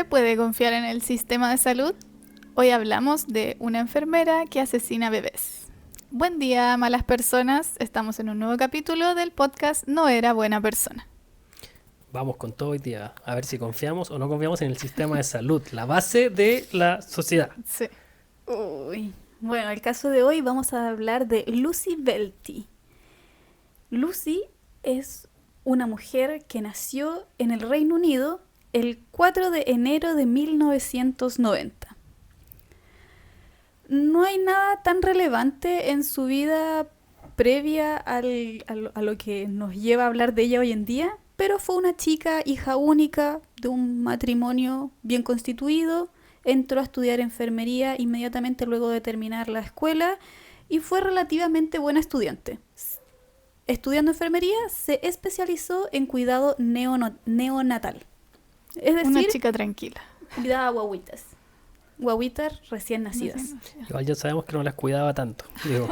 ¿Se puede confiar en el sistema de salud? Hoy hablamos de una enfermera que asesina bebés. Buen día, malas personas. Estamos en un nuevo capítulo del podcast No era buena persona. Vamos con todo hoy día, a ver si confiamos o no confiamos en el sistema de salud, la base de la sociedad. Sí. Uy. Bueno, el caso de hoy vamos a hablar de Lucy Velti. Lucy es una mujer que nació en el Reino Unido el 4 de enero de 1990. No hay nada tan relevante en su vida previa a lo que nos lleva a hablar de ella hoy en día, pero fue una chica hija única de un matrimonio bien constituido. Entró a estudiar enfermería inmediatamente luego de terminar la escuela y fue relativamente buena estudiante. Estudiando enfermería, se especializó en cuidado neonatal. Es decir, Una chica tranquila. cuidaba a guaguitas recién nacidas. Igual ya sabemos que no las cuidaba tanto, digo,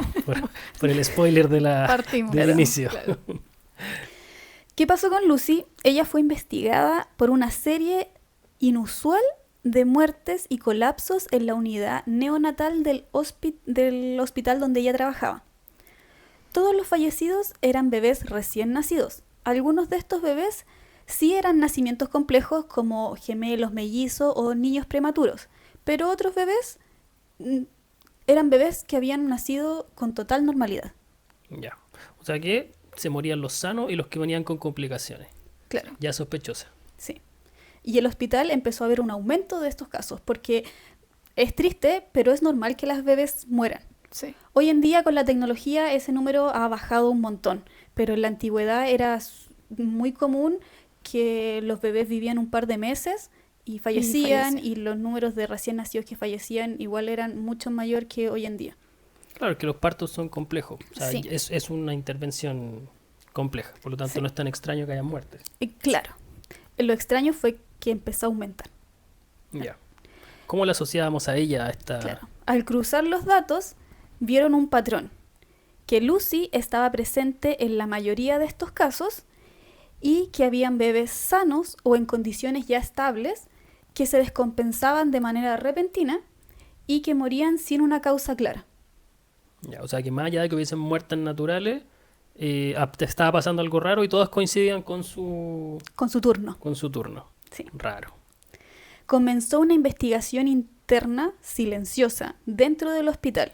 por el spoiler del Claro, inicio. claro. ¿Qué pasó con Lucy? Ella fue investigada por una serie inusual de muertes y colapsos en la unidad neonatal del hospital donde ella trabajaba. Todos los fallecidos eran bebés recién nacidos. Algunos de estos bebés sí eran nacimientos complejos como gemelos, mellizos o niños prematuros, pero otros bebés eran bebés que habían nacido con total normalidad. Ya, o sea que se morían los sanos y los que venían con complicaciones, Claro. ya sospechosas. Sí. Y el hospital empezó a ver un aumento de estos casos, porque es triste, pero es normal que las bebés mueran. Sí. Hoy en día con la tecnología ese número ha bajado un montón, pero en la antigüedad era muy común que los bebés vivían un par de meses y fallecían, y los números de recién nacidos que fallecían igual eran mucho mayor que hoy en día. Claro, que los partos son complejos, o sea, Sí. es una intervención compleja, por lo tanto Sí. no es tan extraño que hayan muertes. Y claro, lo extraño fue que empezó a aumentar. Ya. ¿Cómo la asociábamos a ella, a esta...? Claro. Al cruzar los datos, vieron un patrón, que Lucy estaba presente en la mayoría de estos casos y que habían bebés sanos o en condiciones ya estables que se descompensaban de manera repentina y que morían sin una causa clara. Ya, o sea que más allá de que hubiesen muertes naturales, te estaba pasando algo raro y todas coincidían con su Con su turno. turno. Sí. Raro. Comenzó una investigación interna silenciosa dentro del hospital,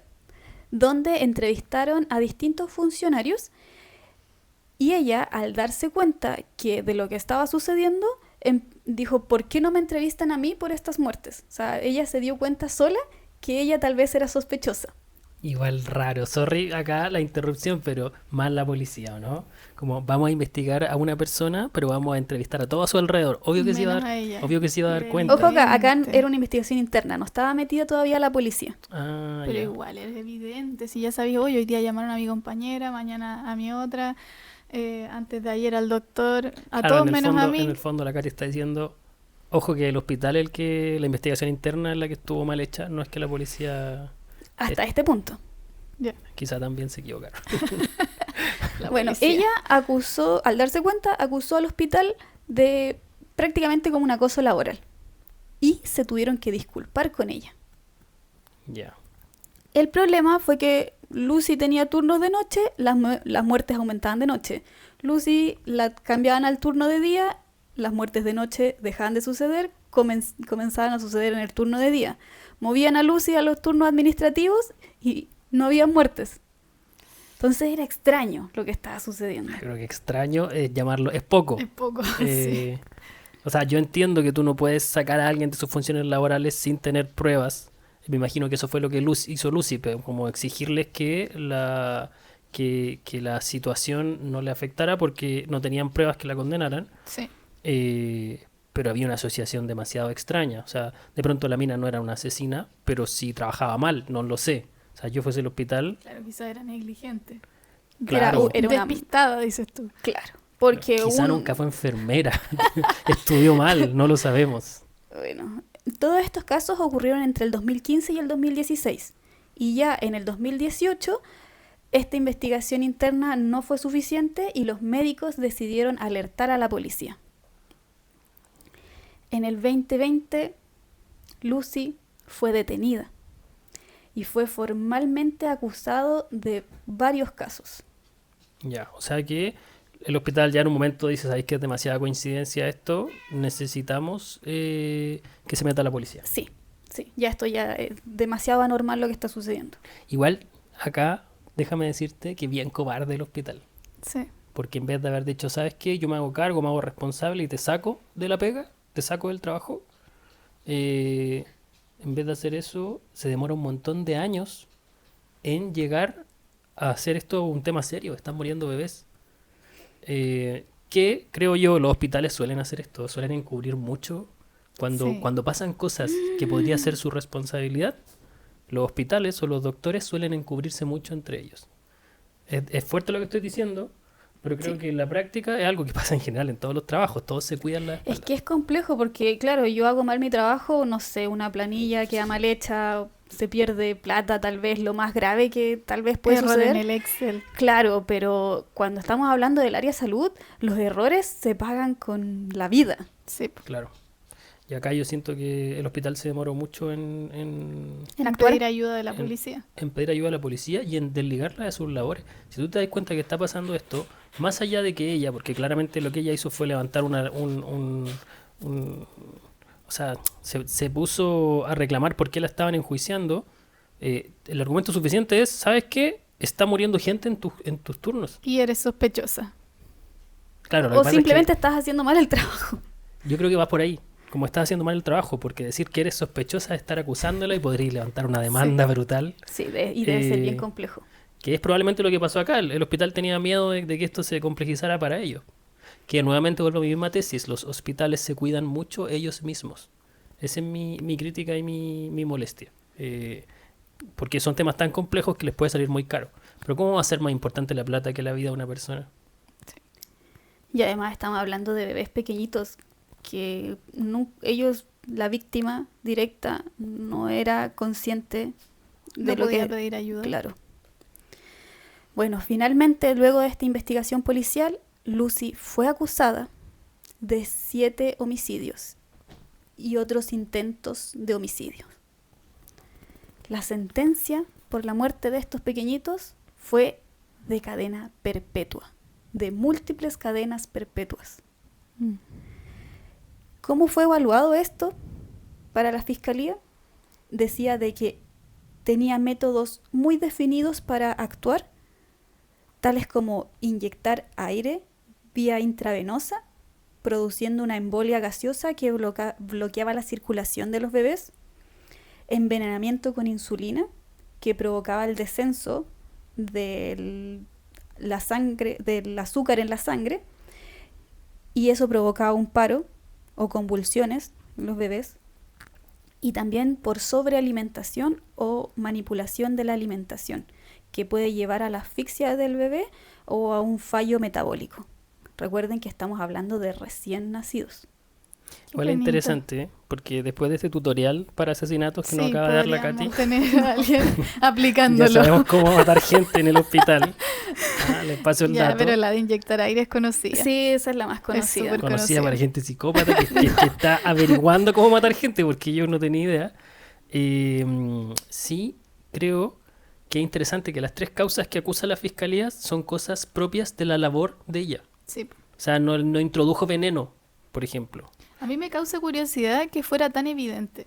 donde entrevistaron a distintos funcionarios y ella, al darse cuenta de lo que estaba sucediendo, dijo, ¿por qué no me entrevistan a mí por estas muertes? O sea, ella se dio cuenta sola que ella tal vez era sospechosa. Igual raro. Sorry acá la interrupción, pero más la policía, ¿o no? Como vamos a investigar a una persona, pero vamos a entrevistar a todo a su alrededor. Obvio que se iba a Menos a dar, ella. obvio que se iba a dar Bien. cuenta. Ojo acá Evidente. era una investigación interna, no estaba metida todavía la policía. Ah, Pero ya. igual es evidente. Si ya sabía, hoy día llamaron a mi compañera, mañana a mi otra, antes de ayer al doctor, a Claro, todos en el menos fondo, a mí. En el fondo la Katy está diciendo, ojo que el hospital la investigación interna es la que estuvo mal hecha, no es que la policía Hasta este punto. quizá también se equivocaron. Bueno, Policía. ella al darse cuenta, acusó al hospital de prácticamente como un acoso laboral. Y se tuvieron que disculpar con ella. Ya. El problema fue que Lucy tenía turnos de noche, las muertes aumentaban de noche. Lucy la cambiaban al turno de día, las muertes de noche dejaban de suceder, comenzaban a suceder en el turno de día. Movían a Lucy a los turnos administrativos y no había muertes. Entonces era extraño lo que estaba sucediendo. Creo que extraño llamarlo, es poco. Es poco, sí. Eh, O sea, yo entiendo que tú no puedes sacar a alguien de sus funciones laborales sin tener pruebas. Me imagino que eso fue lo que hizo Lucy, pero como exigirles que la situación no le afectara porque no tenían pruebas que la condenaran. Sí. Pero había una asociación demasiado extraña. O sea, de pronto la mina no era una asesina, pero sí trabajaba mal, no lo sé. O sea, yo fuese al hospital, Claro, quizá era negligente. Claro. Era una... Despistada, dices tú. Claro, porque quizá nunca fue enfermera, estudió mal, no lo sabemos. Bueno, todos estos casos ocurrieron entre el 2015 y el 2016. Y ya en el 2018, esta investigación interna no fue suficiente y los médicos decidieron alertar a la policía. En el 2020, Lucy fue detenida y fue formalmente acusado de varios casos. Ya, o sea que el hospital ya en un momento dice, ¿sabéis que es demasiada coincidencia esto? Necesitamos que se meta la policía. Sí, sí, ya esto ya es demasiado anormal lo que está sucediendo. Igual, acá, déjame decirte que bien cobarde el hospital. Sí. Porque en vez de haber dicho, ¿sabes qué? Yo me hago cargo, me hago responsable y te saco de la pega, te saco del trabajo. En vez de hacer eso, se demora un montón de años en llegar a hacer esto un tema serio. Están muriendo bebés. Que creo yo, los hospitales suelen hacer esto, suelen encubrir mucho. Sí. Cuando pasan cosas que podría ser su responsabilidad, los hospitales o los doctores suelen encubrirse mucho entre ellos. Es fuerte lo que estoy diciendo, pero creo Sí. que en la práctica es algo que pasa en general en todos los trabajos, todos se cuidan la Es espalda. que es complejo porque, claro, yo hago mal mi trabajo, no sé, una planilla queda mal hecha, se pierde plata, tal vez lo más grave que tal vez puede Error suceder. en el Excel. Claro, pero cuando estamos hablando del área salud, los errores se pagan con la vida. Sí. Claro. Y acá yo siento que el hospital se demoró mucho En actuar. pedir ayuda de la en- policía. en pedir ayuda a la policía y en desligarla de sus labores. Si tú te das cuenta que está pasando esto, más allá de que ella, porque claramente lo que ella hizo fue levantar o sea, se puso a reclamar por qué la estaban enjuiciando, el argumento suficiente es, ¿sabes qué? Está muriendo gente en tus turnos. Y eres sospechosa. Claro, lo que O pasa simplemente es estás haciendo mal el trabajo. que yo creo que va por ahí. Como estás haciendo mal el trabajo, porque decir que eres sospechosa de estar acusándola y podrías levantar una demanda brutal. Sí, y debe ser bien Eh, complejo. Que es probablemente lo que pasó acá. El hospital tenía miedo de que esto se complejizara para ellos. Que nuevamente vuelvo a mi misma tesis. Los hospitales se cuidan mucho ellos mismos. Esa es mi crítica y mi molestia. Porque son temas tan complejos que les puede salir muy caro. Pero ¿cómo va a ser más importante la plata que la vida de una persona? Y además estamos hablando de bebés pequeñitos que ellos, la víctima directa, no era consciente de No lo podía que... pedir ayuda. Claro. Bueno, finalmente, luego de esta investigación policial, Lucy fue acusada de 7 homicidios y otros intentos de homicidio. La sentencia por la muerte de estos pequeñitos fue de cadena perpetua, de múltiples cadenas perpetuas. Mm. ¿Cómo fue evaluado esto para la fiscalía? Decía de que tenía métodos muy definidos para actuar, tales como inyectar aire vía intravenosa, produciendo una embolia gaseosa que bloqueaba la circulación de los bebés, envenenamiento con insulina, que provocaba el descenso del azúcar en la sangre, y eso provocaba un paro o convulsiones en los bebés, y también por sobrealimentación o manipulación de la alimentación, que puede llevar a la asfixia del bebé o a un fallo metabólico. Recuerden que estamos hablando de recién nacidos. Igual es bonito. interesante, ¿eh? Porque después de este tutorial para asesinatos que nos Sí, acaba de dar la Katy, podríamos tener a alguien ya aplicándolo. sabemos cómo matar gente en el hospital. Les paso el Ya, dato. pero la de inyectar aire es conocida. Sí, esa es la más conocida. súper Conocida conocida. para gente psicópata que está averiguando cómo matar gente, porque yo no tenía idea. Sí, creo que es interesante que las 3 causas que acusa la fiscalía son cosas propias de la labor de ella. Sí. O sea, no introdujo veneno, por ejemplo. A mí me causa curiosidad que fuera tan evidente.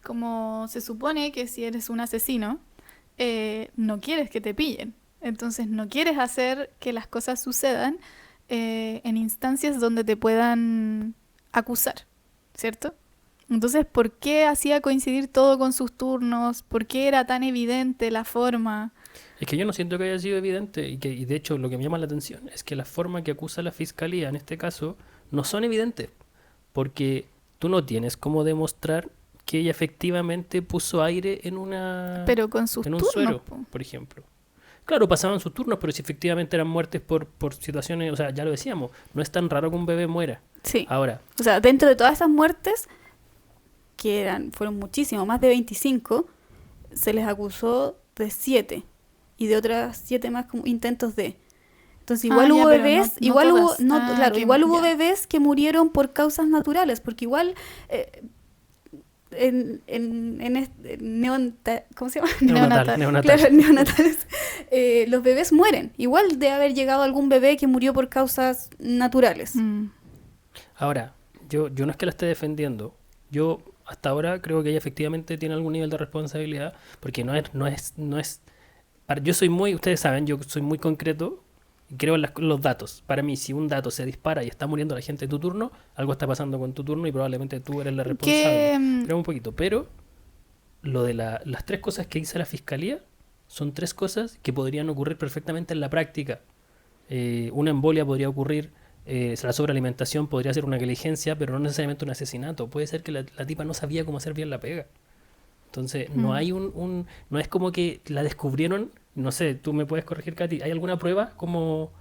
Como se supone que si eres un asesino, no quieres que te pillen. Entonces no quieres hacer que las cosas sucedan en instancias donde te puedan acusar, ¿cierto? Entonces, ¿por qué hacía coincidir todo con sus turnos? ¿Por qué era tan evidente la forma? Es que yo no siento que haya sido evidente y de hecho lo que me llama la atención es que la forma que acusa la fiscalía en este caso no son evidentes, porque tú no tienes cómo demostrar que ella efectivamente puso aire Pero con sus en un turnos, suero, po. por ejemplo. Claro, pasaban sus turnos, pero si efectivamente eran muertes por situaciones, o sea, ya lo decíamos, no es tan raro que un bebé muera. Sí. Ahora, O sea, dentro de todas esas muertes, que fueron muchísimos, más de 25, se les acusó de 7 y de otras 7 más como intentos de. Entonces igual ya, hubo pero bebés, no igual hubo, todas. no, claro, Que- igual hubo ya. bebés que murieron por causas naturales, porque igual ¿cómo se llama? Neonatal, Neonatal. neonatal. Claro, neonatales, los bebés mueren. Igual de haber llegado algún bebé que murió por causas naturales. Mm. Ahora, yo no es que la esté defendiendo. Yo hasta ahora creo que ella efectivamente tiene algún nivel de responsabilidad, porque no es. Yo soy muy, ustedes saben, yo soy muy concreto y creo en los datos. Para mí, si un dato se dispara y está muriendo la gente en tu turno, algo está pasando con tu turno y probablemente tú eres la responsable. Que, Creo un poquito, pero lo de las tres cosas que dice la fiscalía son tres cosas que podrían ocurrir perfectamente en la práctica. Una embolia podría ocurrir, la sobrealimentación podría ser una negligencia, pero no necesariamente un asesinato. Puede ser que la tipa no sabía cómo hacer bien la pega. Entonces, no hay no es como que la descubrieron, no sé, tú me puedes corregir, Katy, ¿hay alguna prueba como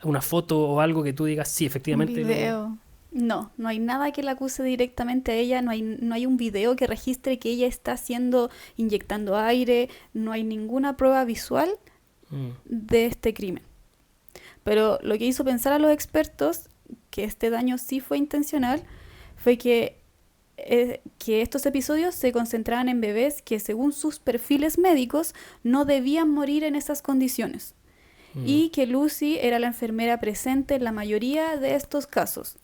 una foto o algo que tú digas, sí, un efectivamente video. No, no hay nada que la acuse directamente a ella, no hay un video que registre que ella está inyectando aire, no hay ninguna prueba visual Mm, de este crimen. Pero lo que hizo pensar a los expertos que este daño sí fue intencional fue que estos episodios se concentraban en bebés que según sus perfiles médicos no debían morir en esas condiciones y que Lucy era la enfermera presente en la mayoría de estos casos.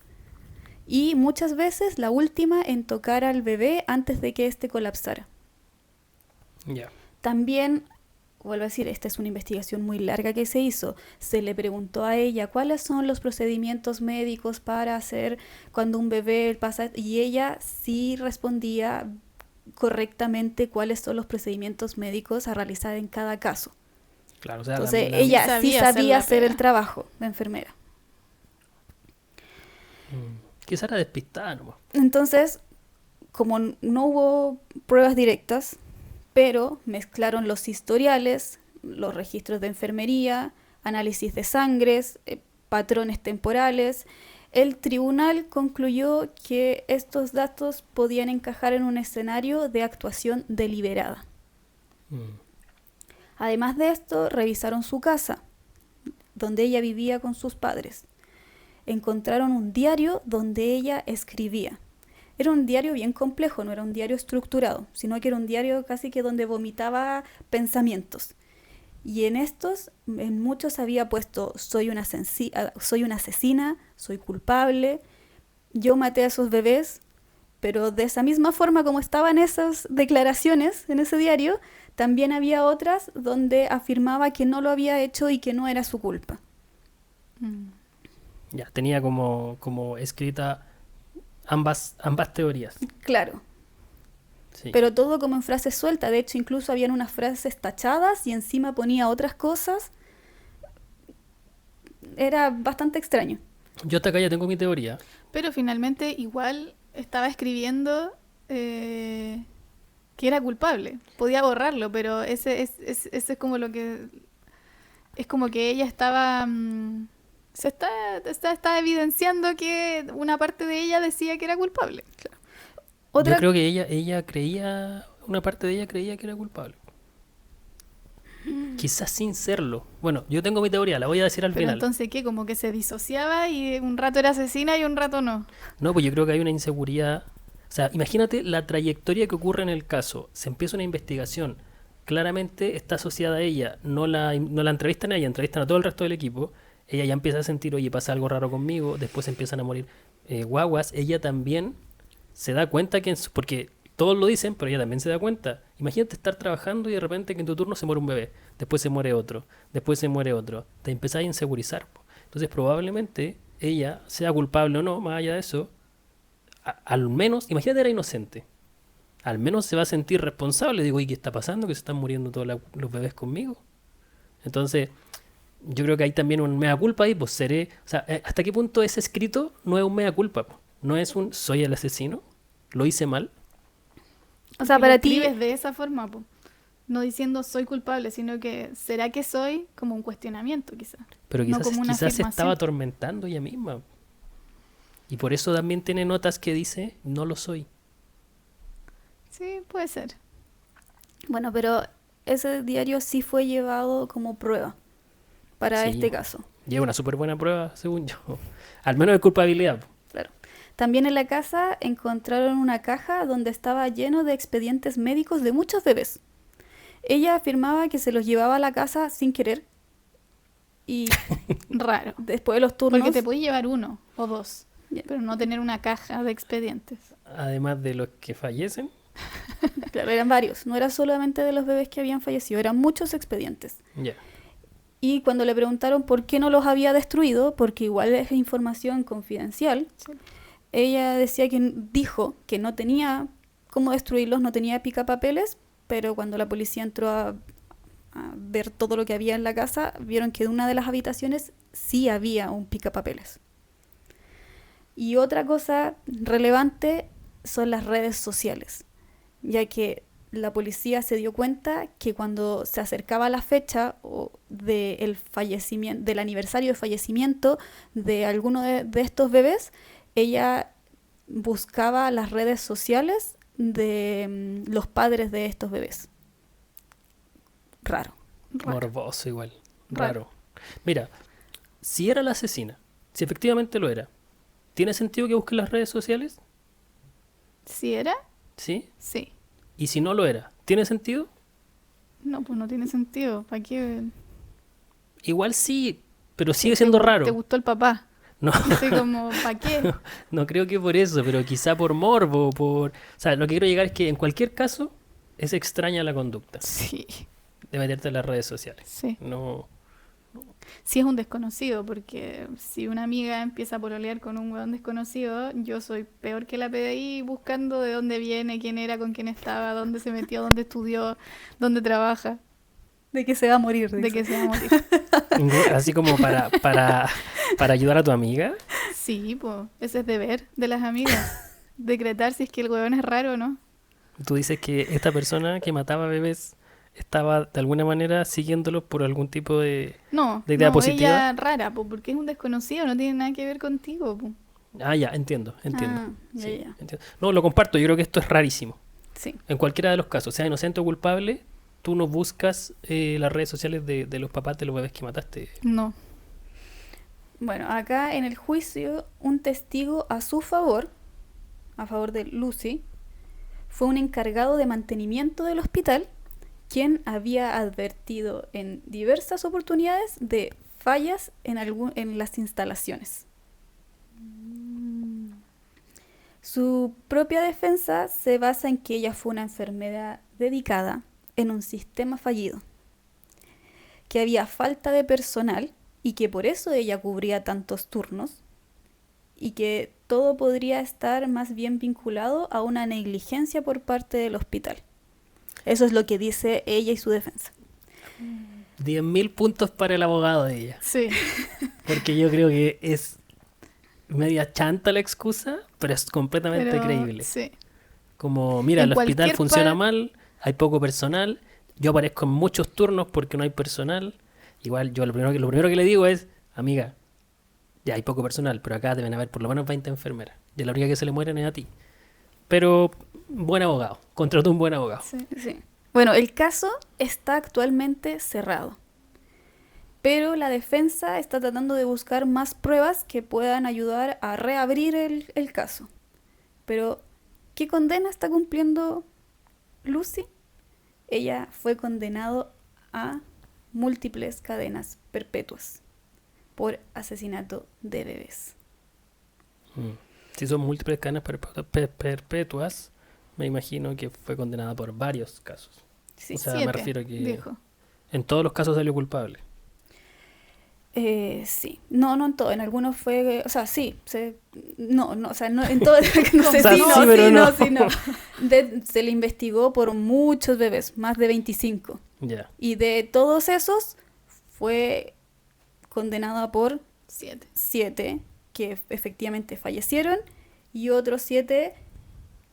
Y muchas veces la última en tocar al bebé antes de que éste colapsara. ya. También, vuelvo a decir, esta es una investigación muy larga que se hizo. Se le preguntó a ella cuáles son los procedimientos médicos para hacer cuando un bebé pasa, y ella sí respondía correctamente cuáles son los procedimientos médicos a realizar en cada caso. Claro, o sea, Entonces Sí ella sí sabía hacer sabía la hacer el pega. trabajo de enfermera. quizá era despistada nomás. Entonces, como no hubo pruebas directas, pero mezclaron los historiales, los registros de enfermería, análisis de sangres, patrones temporales, el tribunal concluyó que estos datos podían encajar en un escenario de actuación deliberada. Mm, Además de esto, revisaron su casa, donde ella vivía con sus padres. Encontraron un diario donde ella escribía. Era un diario bien complejo, no era un diario estructurado, sino que era un diario casi que donde vomitaba pensamientos. Y en estos, en muchos había puesto, soy una asesina, soy culpable, yo maté a esos bebés, pero de esa misma forma como estaban esas declaraciones en ese diario, también había otras donde afirmaba que no lo había hecho y que no era su culpa. Mm. ya, tenía como escrita ambas teorías. Claro, Sí. pero todo como en frases sueltas. De hecho, incluso habían unas frases tachadas y encima ponía otras cosas. Era bastante extraño. Yo hasta acá ya tengo mi teoría. Pero finalmente igual estaba escribiendo que era culpable. Podía borrarlo, pero ese es como lo que... Es como que ella estaba... se está evidenciando que una parte de ella decía que era culpable. Otra, Yo creo que ella creía, una parte de ella creía que era culpable. Quizás sin serlo. Bueno, yo tengo mi teoría, la voy a decir al Pero final. entonces, ¿qué? Como que se disociaba y un rato era asesina y un rato no. No, pues yo creo que hay una inseguridad. O sea, imagínate la trayectoria que ocurre en el caso. Se empieza una investigación. Claramente está asociada a ella. No la entrevistan a ella, entrevistan a todo el resto del equipo. Ella ya empieza a sentir, oye, pasa algo raro conmigo. Después empiezan a morir guaguas. Ella también se da cuenta que... Porque todos lo dicen, pero ella también se da cuenta. Imagínate estar trabajando y de repente que en tu turno se muere un bebé. Después se muere otro. Después se muere otro. Te empezás a insegurizar. Entonces probablemente ella, sea culpable o no, más allá de eso, al menos, imagínate era inocente. Al menos se va a sentir responsable. Digo, ¿y qué está pasando? Que se están muriendo todos los bebés conmigo. Entonces, yo creo que hay también un mea culpa ahí, pues seré... O sea, ¿hasta qué punto ese escrito no es un mea culpa? Po? No es un soy el asesino, lo hice mal. o sea, Porque para lo ti, escribes de esa forma, po. No diciendo soy culpable, sino que ¿será que soy? Como un cuestionamiento, quizás. Pero No quizás, como una quizás se afirmación. estaba atormentando ella misma. Y por eso también tiene notas que dice, no lo soy. Sí, puede ser. bueno, pero ese diario sí fue llevado como prueba. para Sí. este caso. Y es una súper buena prueba, según yo. Al menos de culpabilidad. Claro. También en la casa encontraron una caja donde estaba lleno de expedientes médicos de muchos bebés. Ella afirmaba que se los llevaba a la casa sin querer y Raro. después de los turnos... Porque te puedes llevar uno o dos, Ya. pero no tener una caja de expedientes. Además de los que fallecen. Claro, eran varios, no era solamente de los bebés que habían fallecido, eran muchos expedientes. Ya. Y cuando le preguntaron por qué no los había destruido, porque igual es información confidencial, Sí. ella decía dijo que no tenía cómo destruirlos, no tenía picapapeles, pero cuando la policía entró a ver todo lo que había en la casa, vieron que en una de las habitaciones sí había un picapapeles. Y otra cosa relevante son las redes sociales, ya que la policía se dio cuenta que cuando se acercaba la fecha del fallecimiento, del aniversario de fallecimiento de alguno de estos bebés, ella buscaba las redes sociales de los padres de estos bebés. Raro. Morboso igual. Raro. Raro. Mira, si era la asesina, si efectivamente lo era, ¿tiene sentido que busque las redes sociales? ¿Sí era? ¿Sí? Sí. Y si no lo era, ¿tiene sentido? No, pues no tiene sentido. ¿Para qué? Igual sí, pero sigue siendo raro. ¿Te gustó el papá? No, Así como, ¿para qué? no creo que por eso, pero quizá por morbo, por... O sea, lo que quiero llegar es que en cualquier caso es extraña la conducta Sí, de meterte en las redes sociales. sí. No, Sí es un desconocido, porque si una amiga empieza a pololear con un weón desconocido, yo soy peor que la PDI buscando de dónde viene, quién era, con quién estaba, dónde se metió, dónde estudió, dónde trabaja, De que se va a morir. de que se va a morir. así como para ayudar a tu amiga. Sí, pues, ese es deber de las amigas. Decretar si es que el weón es raro o no. Tú dices que esta persona que mataba bebés estaba de alguna manera siguiéndolos por algún tipo de... No, ¿De idea no, positiva? ella rara, pues, porque es un desconocido, no tiene nada que ver contigo, pues. Ah, ya, entiendo. Ah, ya, Sí, ya. entiendo. No, lo comparto, yo creo que esto es rarísimo. Sí. En cualquiera de los casos, sea inocente o culpable, tú no buscas las redes sociales de los papás de los bebés que mataste. No. Bueno, acá en el juicio, un testigo a favor de Lucy, fue un encargado de mantenimiento del hospital, quien había advertido en diversas oportunidades de fallas en las instalaciones. Su propia defensa se basa en que ella fue una enfermera dedicada en un sistema fallido, que había falta de personal y que por eso ella cubría tantos turnos y que todo podría estar más bien vinculado a una negligencia por parte del hospital. Eso es lo que dice ella y su defensa. 10.000 puntos para el abogado de ella. Sí. Porque yo creo que es media chanta la excusa, pero es completamente Pero, creíble. sí. Como, mira, En el hospital cualquier funciona mal, hay poco personal, yo aparezco en muchos turnos porque no hay personal. Igual yo lo primero que le digo es, amiga, ya hay poco personal, pero acá deben haber por lo menos 20 enfermeras. Y la única que se le mueren es a ti. Pero, buen abogado, contrató un buen abogado. Sí. Sí. Bueno, el caso está actualmente cerrado, pero la defensa está tratando de buscar más pruebas que puedan ayudar a reabrir el caso. Pero, ¿qué condena está cumpliendo Lucy? Ella fue condenado a múltiples cadenas perpetuas por asesinato de bebés. Si son múltiples cadenas perpetuas, me imagino que fue condenada por varios casos. Sí. O sea, 7, me refiero a que dijo. en todos los casos salió culpable. Sí, no en todo, en algunos fue, o sea, sí, no, o sea, no en todo, no sé, O sea, sí, sí, no, pero sí, no. no, sí, no. Se le investigó por muchos bebés, más de 25, Ya. y de todos esos fue condenada por 7. 7 que efectivamente fallecieron y otros 7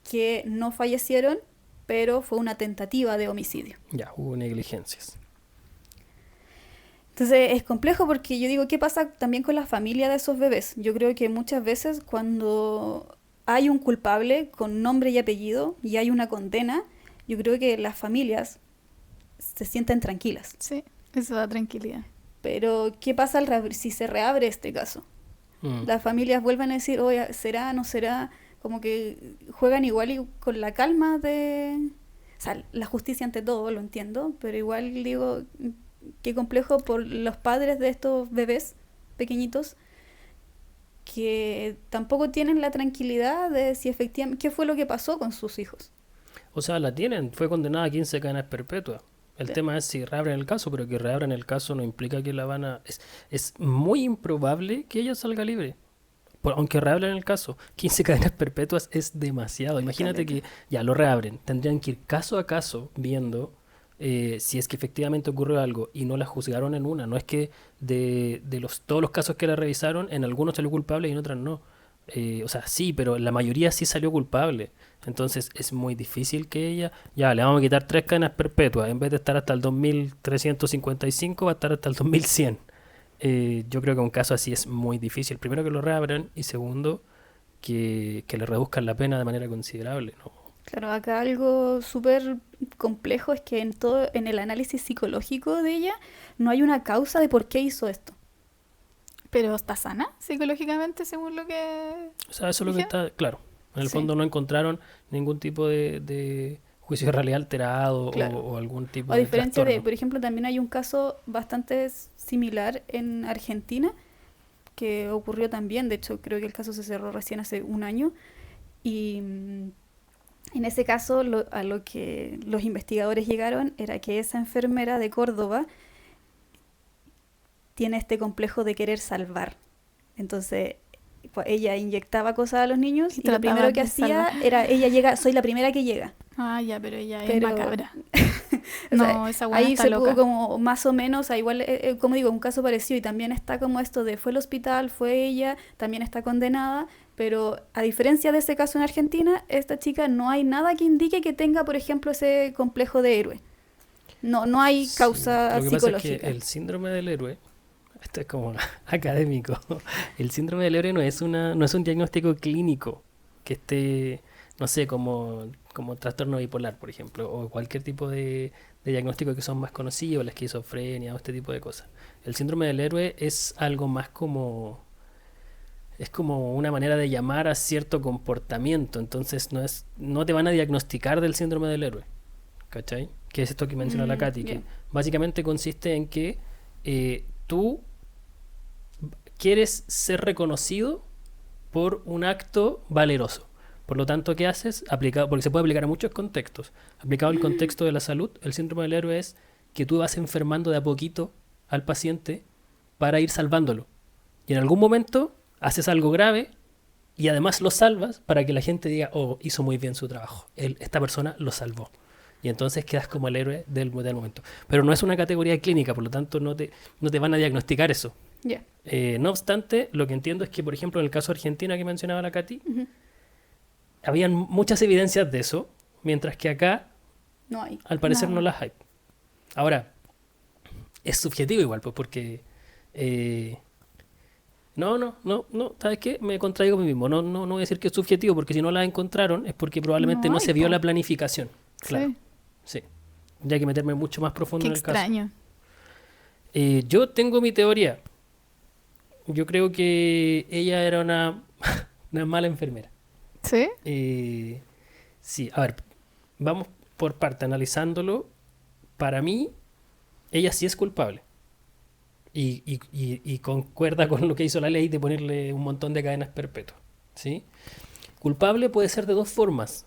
que no fallecieron, pero fue una tentativa de homicidio. Ya, hubo negligencias. Entonces es complejo porque yo digo, ¿qué pasa también con la familia de esos bebés? Yo creo que muchas veces cuando hay un culpable con nombre y apellido y hay una condena, yo creo que las familias se sienten tranquilas. Sí, eso da tranquilidad. Pero, ¿qué pasa si se reabre este caso? Mm. Las familias vuelven a decir, oye, ¿será, no será? Como que juegan igual y con la calma de... O sea, la justicia ante todo, lo entiendo, pero igual digo, qué complejo por los padres de estos bebés pequeñitos que tampoco tienen la tranquilidad de si efectivamente, qué fue lo que pasó con sus hijos. O sea, la tienen, fue condenada a 15 cadenas perpetuas. El Sí. tema es si reabren el caso, pero que reabran el caso no implica que la van a... Es muy improbable que ella salga libre. Aunque reabran el caso, 15 cadenas perpetuas es demasiado. Imagínate Caleta. que ya lo reabren, tendrían que ir caso a caso viendo si es que efectivamente ocurrió algo y no la juzgaron en una. No es que todos los casos que la revisaron, en algunos salió culpable y en otros no. O sea, sí, pero en la mayoría sí salió culpable. Entonces es muy difícil que ella, ya le vamos a quitar 3 cadenas perpetuas, en vez de estar hasta el 2355 va a estar hasta el 2100. Yo creo que un caso así es muy difícil. Primero que lo reabran y segundo que le reduzcan la pena de manera considerable, ¿no? Claro, acá algo súper complejo es que en el análisis psicológico de ella no hay una causa de por qué hizo esto. Pero está sana psicológicamente, según lo que O sea, eso es lo que dijeron. está claro. En el Sí. fondo no encontraron ningún tipo de juicio de realidad alterado Claro. o algún tipo O a de diferencia de, trastorno. por ejemplo, también hay un caso bastante similar en Argentina que ocurrió también, de hecho creo que el caso se cerró recién hace un año y en ese caso a lo que los investigadores llegaron era que esa enfermera de Córdoba tiene este complejo de querer salvar. Entonces, pues, ella inyectaba cosas a los niños Y y lo trataba primero que de hacía salvar. era, ella llega, soy la primera que llega. Ah, ya, pero ella es Pero, macabra. o sea, No, esa buena ahí está se pudo loca. como más o menos, igual, como digo, un caso parecido y también está como esto de fue al hospital, fue ella, también está condenada, pero a diferencia de ese caso en Argentina, esta chica no hay nada que indique que tenga, por ejemplo, ese complejo de héroe. No, no hay Sí, causa lo que pasa es que psicológica. el síndrome del héroe, esto es como académico, el síndrome del héroe no es un diagnóstico clínico que esté, no sé, como trastorno bipolar, por ejemplo, o cualquier tipo de diagnóstico que son más conocidos, la esquizofrenia o este tipo de cosas. El síndrome del héroe es algo más es como una manera de llamar a cierto comportamiento, entonces no te van a diagnosticar del síndrome del héroe, ¿cachai? Que es esto que menciona la Katy, que Ya. básicamente consiste en que tú quieres ser reconocido por un acto valeroso. Por lo tanto, ¿qué haces? Aplicado, porque se puede aplicar a muchos contextos. Aplicado al contexto de la salud, el síndrome del héroe es que tú vas enfermando de a poquito al paciente para ir salvándolo. Y en algún momento haces algo grave y además lo salvas para que la gente diga, oh, hizo muy bien su trabajo. Esta persona lo salvó. Y entonces quedas como el héroe del momento. Pero no es una categoría clínica, por lo tanto no te van a diagnosticar eso. Ya. No obstante, lo que entiendo es que, por ejemplo, en el caso de Argentina que mencionaba la Katy, Ujú. habían muchas evidencias de eso, mientras que acá, No hay. al parecer, No. no las hay. Ahora, es subjetivo igual, pues porque... no, ¿sabes qué? Me contradigo a mí mismo. No voy a decir que es subjetivo, porque si no las encontraron es porque probablemente No no hay, se vio po. la planificación. Claro, Sí, sí. Ya hay que meterme mucho más profundo qué en el caso. extraño. Yo tengo mi teoría. Yo creo que ella era una mala enfermera. ¿Sí? Sí, a ver, vamos por parte, analizándolo. Para mí, ella sí es culpable. Y concuerda con lo que hizo la ley de ponerle un montón de cadenas perpetuas. ¿Sí? Culpable puede ser de dos formas.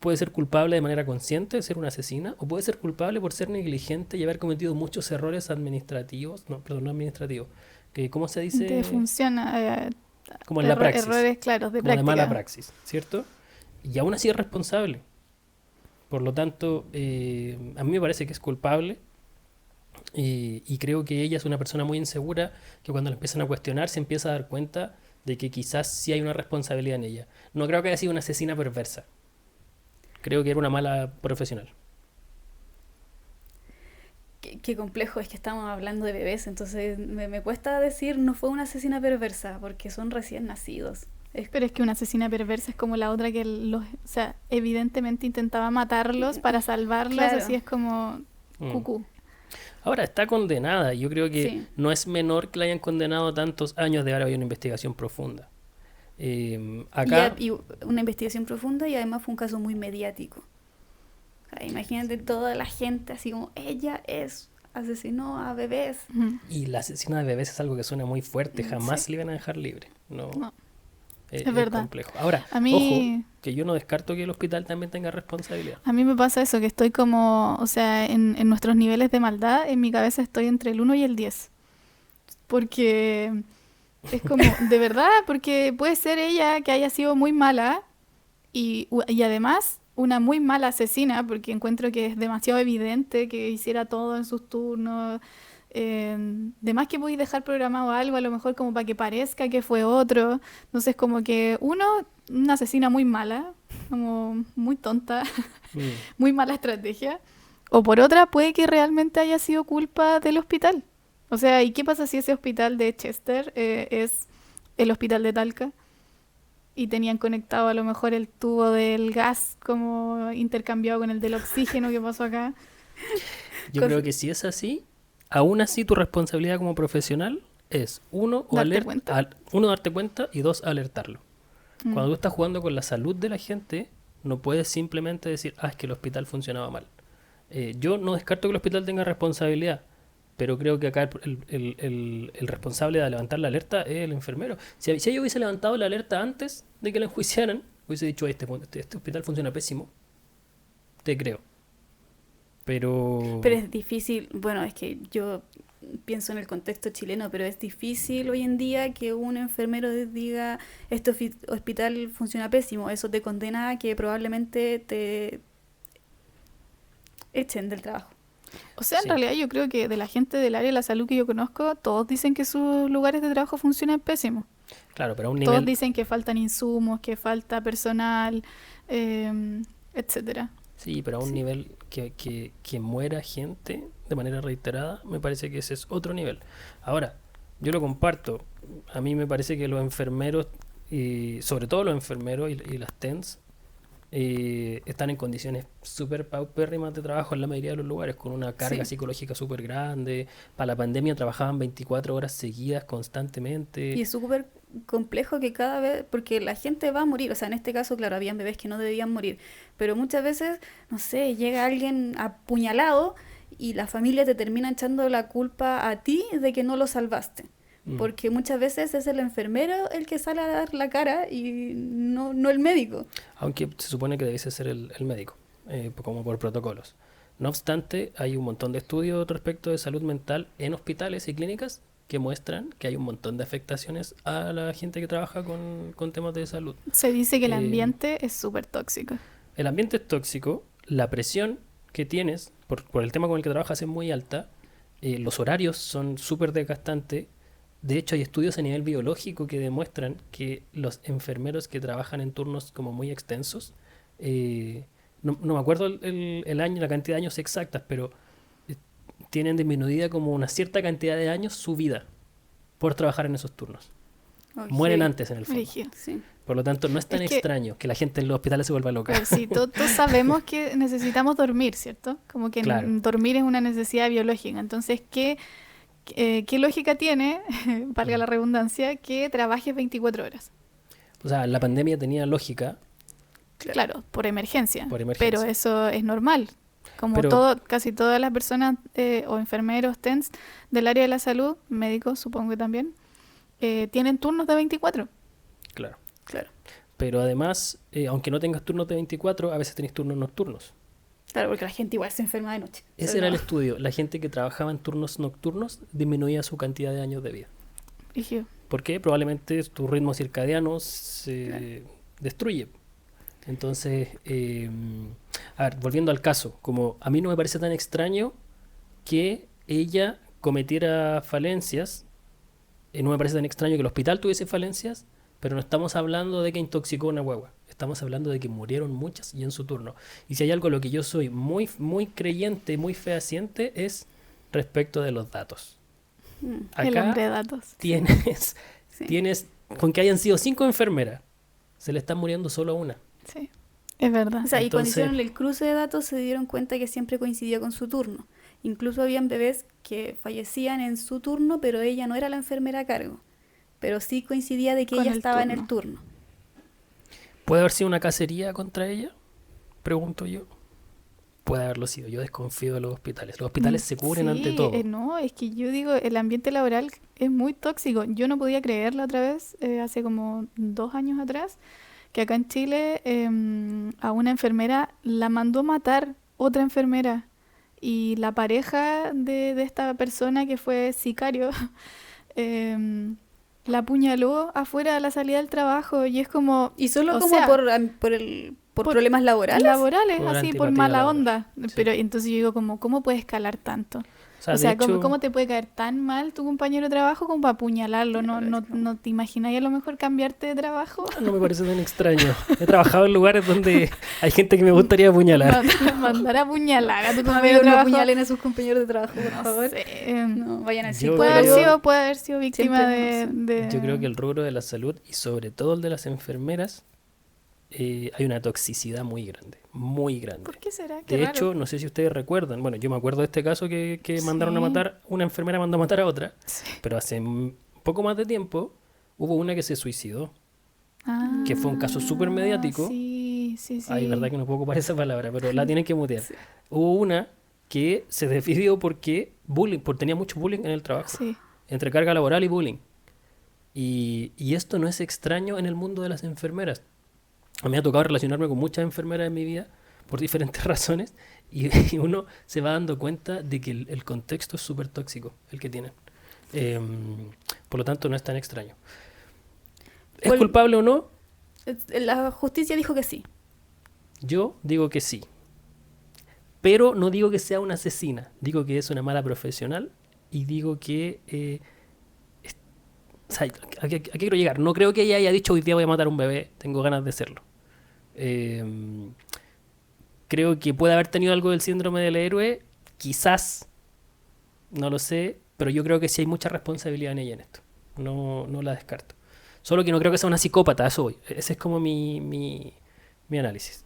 Puede ser culpable de manera consciente de ser una asesina, o puede ser culpable por ser negligente y haber cometido muchos errores administrativos. No, perdón, no administrativos. ¿Cómo se dice? Te funciona. Como en la praxis. Errores claros de Como de mala práctica. praxis, ¿cierto? Y aún así es responsable. Por lo tanto, a mí me parece que es culpable y creo que ella es una persona muy insegura que cuando la empiezan a cuestionar se empieza a dar cuenta de que quizás sí hay una responsabilidad en ella. No creo que haya sido una asesina perversa. Creo que era una mala profesional. Qué complejo, es que estamos hablando de bebés, entonces me cuesta decir no fue una asesina perversa, porque son recién nacidos. Pero es que una asesina perversa es como la otra que o sea, evidentemente intentaba matarlos para salvarlos, Claro. así es como Mm. cucú. Ahora, está condenada. Yo creo que Sí. no es menor que la hayan condenado tantos años de ahora había una investigación profunda. Acá, Y una investigación profunda y además fue un caso muy mediático. O sea, imagínate toda la gente así como, ella asesinó a bebés. Ujú. y la asesina de bebés es algo que suena muy fuerte. Jamás Sí. le iban a dejar libre. No, No, es es verdad. complejo. Ahora, A mí, ojo, que yo no descarto que el hospital también tenga responsabilidad. a mí me pasa eso, que estoy como, o sea, en nuestros niveles de maldad, en mi cabeza estoy entre el 1 y el 10. Porque es como, de verdad, porque puede ser ella que haya sido muy mala y además una muy mala asesina, porque encuentro que es demasiado evidente que hiciera todo en sus turnos. De más que podéis dejar programado algo, a lo mejor como para que parezca que fue otro. Entonces, como que una asesina muy mala, como muy tonta, Mm. muy mala estrategia. O por otra, puede que realmente haya sido culpa del hospital. O sea, ¿y qué pasa si ese hospital de Chester es el hospital de Talca? Y tenían conectado a lo mejor el tubo del gas como intercambiado con el del oxígeno que pasó acá. Yo Con- creo que si es así, aún así tu responsabilidad como profesional es uno, darte cuenta y dos, alertarlo. Mm. Cuando tú estás jugando con la salud de la gente, no puedes simplemente decir, es que el hospital funcionaba mal. Yo no descarto que el hospital tenga responsabilidad, pero creo que acá el responsable de levantar la alerta es el enfermero. Si yo hubiese levantado la alerta antes de que la enjuiciaran, hubiese dicho, este hospital funciona pésimo, te creo. Pero Pero es difícil, bueno, es que yo pienso en el contexto chileno, pero es difícil hoy en día que un enfermero diga, este hospital funciona pésimo, eso te condena a que probablemente te echen del trabajo. O sea, en sí, realidad yo creo que de la gente del área de la salud que yo conozco, todos dicen que sus lugares de trabajo funcionan pésimo. claro, pero a un Todos nivel, dicen que faltan insumos, que falta personal, etcétera. sí, pero a un Sí. nivel que muera gente de manera reiterada, me parece que ese es otro nivel. Ahora, yo lo comparto. A mí me parece que los enfermeros, y sobre todo los enfermeros y las TENS, están en condiciones súper paupérrimas de trabajo en la mayoría de los lugares, con una carga Sí. psicológica súper grande. Para la pandemia trabajaban 24 horas seguidas Y constantemente. es súper complejo que cada vez, porque la gente va a morir, o sea, en este caso, claro, habían bebés que no debían morir, pero muchas veces, no sé, llega alguien apuñalado y la familia te termina echando la culpa a ti de que no lo salvaste. Mm. Porque muchas veces es el enfermero el que sale a dar la cara y no el médico. Aunque se supone que debiese ser el médico, como por protocolos. No obstante, hay un montón de estudios respecto de salud mental en hospitales y clínicas que muestran que hay un montón de afectaciones a la gente que trabaja con temas de salud. Se dice que el Eh, ambiente es súper tóxico. El ambiente es tóxico, la presión que tienes por el tema con el que trabajas es muy alta, los horarios son súper desgastantes. De hecho, hay estudios a nivel biológico que demuestran que los enfermeros que trabajan en turnos como muy extensos, no me acuerdo el año, la cantidad de años exactas, pero eh, tienen disminuida como una cierta cantidad de años su vida por trabajar en esos turnos. Ok. Mueren antes en el fondo. Brígido. Sí. Por lo tanto, no es tan Es que- extraño que la gente en los hospitales se vuelva loca. Pues sí, todos sabemos que necesitamos dormir, ¿cierto? Como que Claro. dormir es una necesidad biológica. Entonces, ¿qué lógica tiene, valga la redundancia, que trabajes 24 horas? O sea, la pandemia tenía lógica. Claro, por emergencia. Por emergencia. Pero eso es normal. Como Pero- casi todas las personas o enfermeros, TENS del área de la salud, médicos supongo que también, tienen turnos de 24. Claro. Claro. Pero además, aunque no tengas turnos de 24, a veces tenés turnos nocturnos. Claro, porque la gente igual se enferma de noche. Ese Pero era el no. estudio. La gente que trabajaba en turnos nocturnos disminuía su cantidad de años de vida. Brígido. ¿Por qué? Probablemente tu ritmo circadiano se destruye. Entonces, a ver, volviendo al caso, como a mí no me parece tan extraño que ella cometiera falencias, no me parece tan extraño que el hospital tuviese falencias, pero no estamos hablando de que intoxicó una guagua, estamos hablando de que murieron muchas y en su turno. Y si hay algo a lo que yo soy muy, muy creyente, muy fehaciente, es respecto de los datos. El Acá hombre de datos. tienes, Sí. tienes, con que hayan sido 5 enfermeras, se le están muriendo solo a una. Sí, es verdad. O sea, y cuando Entonces- hicieron el cruce de datos se dieron cuenta que siempre coincidía con su turno. Incluso habían bebés que fallecían en su turno, pero ella no era la enfermera a cargo. Pero sí coincidía de que Con ella el estaba en turno. el turno. ¿Puede haber sido una cacería contra ella? Pregunto yo. Puede haberlo sido. Yo desconfío de los hospitales. Los hospitales se cubren ante Sí, todo. no, es que yo digo, el ambiente laboral es muy tóxico. Yo no podía creerlo otra vez, hace como 2 años atrás, que acá en Chile a una enfermera la mandó matar otra enfermera. Y la pareja de esta persona que fue sicario em, la apuñaló afuera de la salida del trabajo. Y es como, Y solo o como sea, por por problemas laborales. laborales, Por así, por antipatía mala laboral. onda. Sí. Pero entonces yo digo, como, ¿cómo puede escalar tanto? O sea, O de sea, ¿cómo, hecho, cómo te puede caer tan mal tu compañero de trabajo como para apuñalarlo? ¿No, Claro, es no, como- no te imagináis a lo mejor cambiarte de trabajo? no me parece tan extraño. He trabajado en lugares donde hay gente que me gustaría apuñalar. Mandar a apuñalar a tu Tus compañero de amigos no trabajo. apuñalen a sus compañeros de trabajo, por No favor. sé. No, vayan al Yo psicólogo. Puede haber sido víctima Siempre de, conocen. Yo creo que de... el rubro de la salud y sobre todo el de las enfermeras hay una toxicidad muy grande, muy grande. ¿Por qué será? Qué De raro. hecho, no sé si ustedes recuerdan, bueno, yo me acuerdo de este caso que mandaron a Sí. matar, una enfermera mandó a matar a otra, Sí. pero hace poco más de tiempo hubo una que se suicidó, Ah, que fue un caso súper mediático. Sí, sí, sí. Ay, verdad que no puedo ocupar esa palabra, pero la tienen que mutear. Sí. Hubo una que se decidió porque tenía mucho bullying en el trabajo, Sí. entre carga laboral y bullying. Y esto no es extraño en el mundo de las enfermeras. A mí me ha tocado relacionarme con muchas enfermeras en mi vida por diferentes razones y uno se va dando cuenta de que el contexto es súper tóxico, el que tienen. Por lo tanto, no es tan extraño. ¿Es Vol- culpable o no? La justicia dijo que sí. Yo digo que sí. Pero no digo que sea una asesina. Digo que es una mala profesional y digo que... o sea, ¿a qué quiero llegar? No creo que ella haya dicho hoy día voy a matar a un bebé, tengo ganas de hacerlo. Creo que puede haber tenido algo del síndrome del héroe, quizás, no lo sé, pero yo creo que sí hay mucha responsabilidad en ella en esto. No, no la descarto. Solo que no creo que sea una psicópata, a eso voy. Ese es como mi análisis.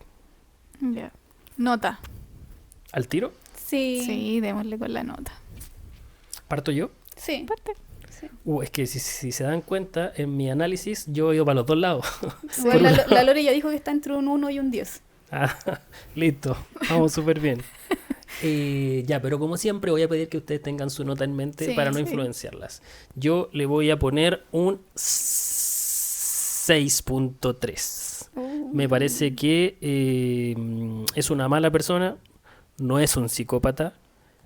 Ya. Nota. ¿Al tiro? Sí. Sí, démosle con la nota. ¿Parto yo? Sí. Parte. Es que si se dan cuenta, en mi análisis yo he ido para los dos lados. Igual la Lore ya dijo que está entre un 1 y un 10. Ah, listo, vamos súper bien. Ya, pero como siempre voy a pedir que ustedes tengan su nota en mente Sí, para no sí. influenciarlas. Yo le voy a poner un 6.3. Me parece que es una mala persona, no es un psicópata,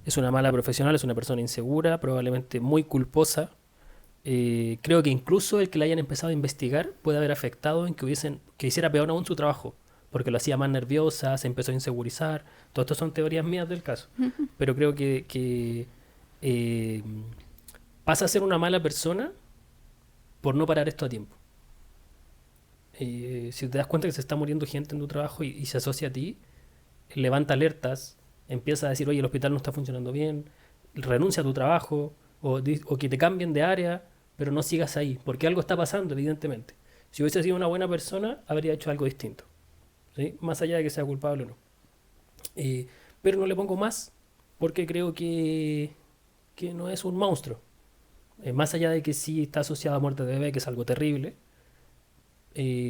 es una mala profesional, es una persona insegura, probablemente muy culposa. Creo que incluso el que la hayan empezado a investigar puede haber afectado en que hiciera peor aún su trabajo, porque lo hacía más nerviosa, se empezó a insegurizar. Todo esto son teorías mías del caso, pero creo que pasa a ser una mala persona por no parar esto a tiempo. Si te das cuenta que se está muriendo gente en tu trabajo y se asocia a ti, levanta alertas, empieza a decir, oye, el hospital no está funcionando bien, renuncia a tu trabajo, o que te cambien de área, pero no sigas ahí, porque algo está pasando, evidentemente. Si hubiese sido una buena persona, habría hecho algo distinto, ¿sí? Más allá de que sea culpable o no. Pero no le pongo más, porque creo que no es un monstruo. Más allá de que sí está asociado a muerte de bebé, que es algo terrible,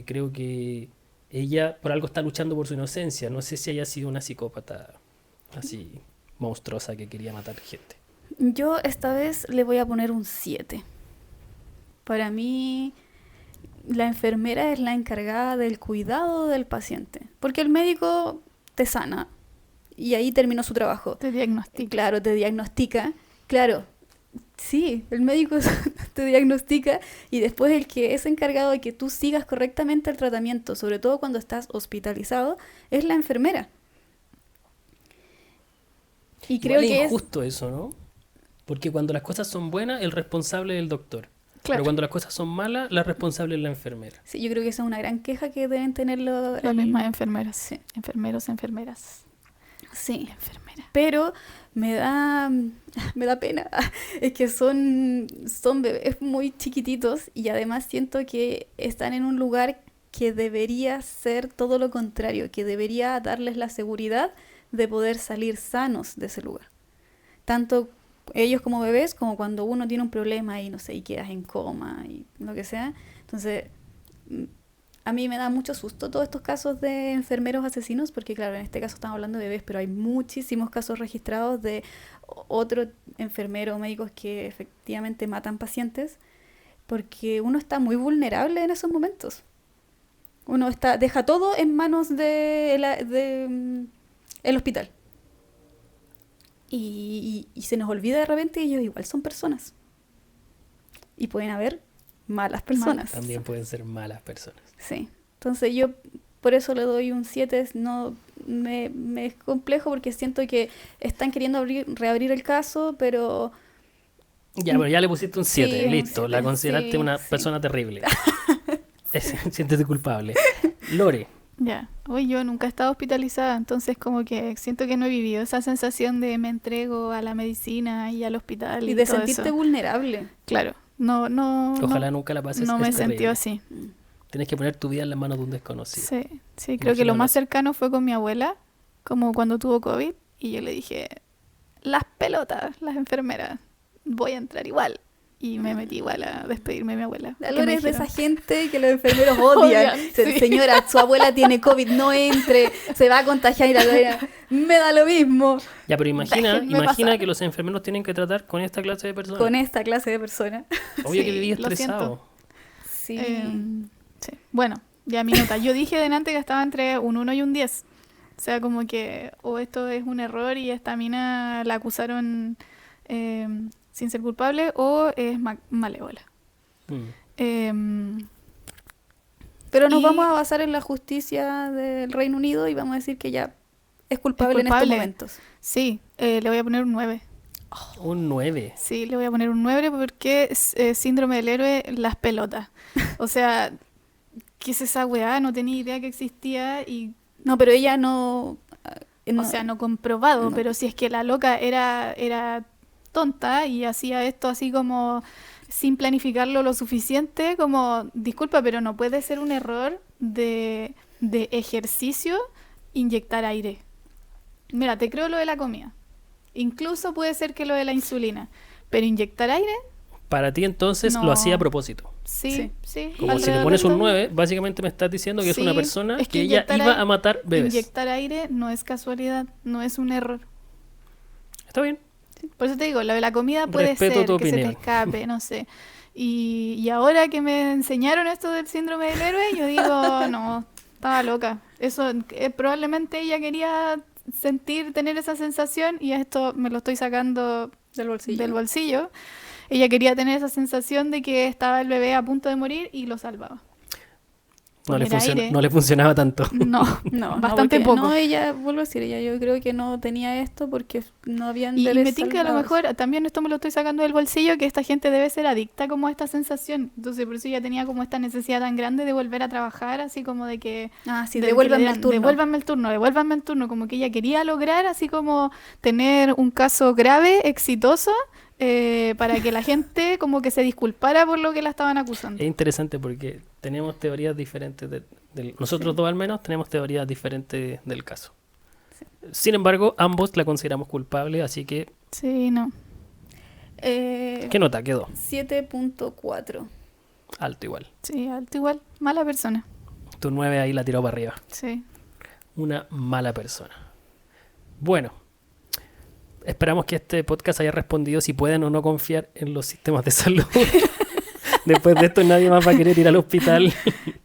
creo que ella por algo está luchando por su inocencia. No sé si haya sido una psicópata así monstruosa que quería matar gente. Yo esta vez le voy a poner un 7. Para mí, la enfermera es la encargada del cuidado del paciente. Porque el médico te sana y ahí terminó su trabajo. Te diagnostica. Claro, te diagnostica. Claro, sí, el médico te diagnostica y después el que es encargado de que tú sigas correctamente el tratamiento, sobre todo cuando estás hospitalizado, es la enfermera. Y creo Igual que es es... injusto eso, ¿no? Porque cuando las cosas son buenas, el responsable es el doctor. Claro. Pero cuando las cosas son malas, la responsable es la enfermera. Sí, yo creo que esa es una gran queja que deben tener Las mismas enfermeras. Sí. Enfermeros, enfermeras. Sí, Enfermera. pero me da pena. Es que son bebés muy chiquititos y además siento que están en un lugar que debería ser todo lo contrario, que debería darles la seguridad de poder salir sanos de ese lugar. tanto ellos como bebés, como cuando uno tiene un problema y no sé, y quedas en coma y lo que sea. Entonces, a mí me da mucho susto todos estos casos de enfermeros asesinos, porque claro, en este caso estamos hablando de bebés, pero hay muchísimos casos registrados de otros enfermeros o médicos que efectivamente matan pacientes, porque uno está muy vulnerable en esos momentos. Uno deja todo en manos de el hospital. Y se nos olvida de repente que ellos igual son personas. Y pueden haber malas personas. También pueden ser malas personas. Sí. Entonces yo por eso le doy un 7. No, me es complejo porque siento que están queriendo reabrir el caso, pero... Ya, pero ya le pusiste un 7, Sí, un listo. 7, La consideraste sí, una sí. persona terrible. Siéntete culpable. Lore, Ya, hoy yo nunca he estado hospitalizada, entonces como que siento que no he vivido esa sensación de me entrego a la medicina y al hospital Y y de todo sentirte eso. vulnerable. Claro, no, ojalá no, nunca la pases. no es me he terrible. sentido así. Tienes que poner tu vida en las manos de un desconocido. Sí, sí, creo que lo Imagínalo más así. cercano fue con mi abuela, como cuando tuvo COVID, y yo le dije, las pelotas, las enfermeras, voy a entrar igual. Y me metí igual a despedirme de mi abuela. La porque Lore me es de dijeron, esa gente que los enfermeros odian. Odian, sí. Señora, su abuela tiene COVID, no entre, se va a contagiar y la Lore, me da lo mismo Ya, pero imagina Déjenme pasar. que los enfermeros tienen que tratar con esta clase de personas. con esta clase de persona. Obvio Sí, que viví lo estresado. Sí. Sí. Bueno, ya mi nota. Yo dije delante que estaba entre un 1 y un 10. O sea, como que o esto es un error y esta mina la acusaron sin ser culpable o es malévola. Mm. Pero nos Y- vamos a basar en la justicia del Reino Unido y vamos a decir que ya es culpable, en estos culpable. momentos. Sí, le voy a poner un 9. Un 9. Sí, le voy a poner un 9 porque es síndrome del héroe, las pelotas. O sea, ¿qué es esa weá? No tenía idea que existía y No, pero ella no... o sea, no comprobado, no. pero si es que la loca era tonta y hacía esto así como sin planificarlo lo suficiente, como, disculpa, pero no puede ser un error de ejercicio inyectar aire. Mira, te creo lo de la comida. Incluso puede ser que lo de la insulina. Pero inyectar aire, Para ti entonces No. lo hacía a propósito. sí, sí. Como si le alrededor pones de un todo. 9, básicamente me estás diciendo que es una Sí, persona es que que ella inyectar iba aire- a matar bebés. Inyectar aire no es casualidad, no es un error. Está bien. Por eso te digo, lo de la comida puede Respeto ser tu que se te opinión. escape, no sé. Y ahora que me enseñaron esto del síndrome del héroe, yo digo, no, estaba loca. Eso probablemente ella quería tener esa sensación y esto me lo estoy sacando Del bolsillo. del bolsillo. Ella quería tener esa sensación de que estaba el bebé a punto de morir y lo salvaba. No le, Poner aire. no le funcionaba tanto. No, No, bastante porque- poco. No, ella, vuelvo a decir, ella yo creo que no tenía esto porque no habían Y bebés me tinca a lo salvados. mejor, también esto me lo estoy sacando del bolsillo, que esta gente debe ser adicta como a esta sensación. Entonces por eso ella tenía como esta necesidad tan grande de volver a trabajar, así como de que... Ah, sí, de que devuélvanme le el dieran, turno. devuélvanme el turno. Como que ella quería lograr así como tener un caso grave, exitoso, para que la gente como que se disculpara por lo que la estaban acusando. Es interesante porque tenemos teorías diferentes. Nosotros dos al menos tenemos teorías diferentes del caso. Sin embargo, ambos la consideramos culpable, así que... Sí, no. ¿Qué nota quedó? 7.4. Alto igual. Sí, alto igual. Mala persona. Tu 9 ahí la tiró para arriba. Sí. Una mala persona. Bueno, esperamos que este podcast haya respondido si pueden o no confiar en los sistemas de salud. Después de esto nadie más va a querer ir al hospital.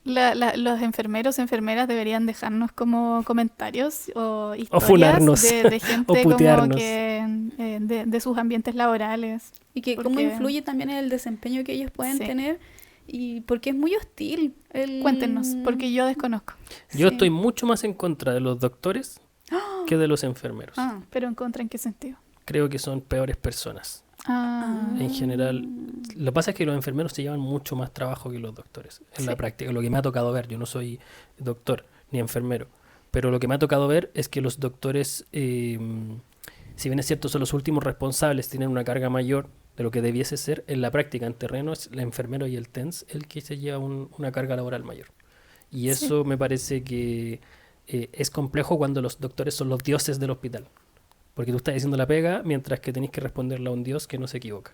Los enfermeros, enfermeras deberían dejarnos como comentarios o historias funarnos, de gente o como putearnos. que de sus ambientes laborales. Y que Porque- cómo influye también en el desempeño que ellos pueden Sí. tener. Y porque es muy hostil. Cuéntenos, porque yo desconozco. Yo Sí. estoy mucho más en contra de los doctores que de los enfermeros. Ah, Pero en contra, ¿en qué sentido? Creo que son peores personas. En general, lo que pasa es que los enfermeros se llevan mucho más trabajo que los doctores en la Sí. práctica, lo que me ha tocado ver. Yo no soy doctor ni enfermero, pero lo que me ha tocado ver es que los doctores, si bien es cierto, son los últimos responsables, tienen una carga mayor de lo que debiese ser. En la práctica, en terreno, es el enfermero y el TENS el que se lleva una carga laboral mayor. Y Sí. eso me parece que es complejo cuando los doctores son los dioses del hospital. Porque tú estás diciendo la pega mientras que tenés que responderle a un Dios que no se equivoca.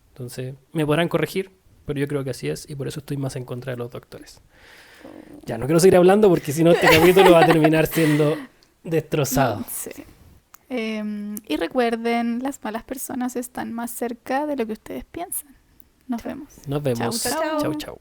Entonces, me podrán corregir, pero yo creo que así es y por eso estoy más en contra de los doctores. Ya, no quiero seguir hablando porque si no este capítulo va a terminar siendo destrozado. Sí. Y recuerden, las malas personas están más cerca de lo que ustedes piensan. Nos vemos. Nos vemos. Chau, chau. Chau, chau.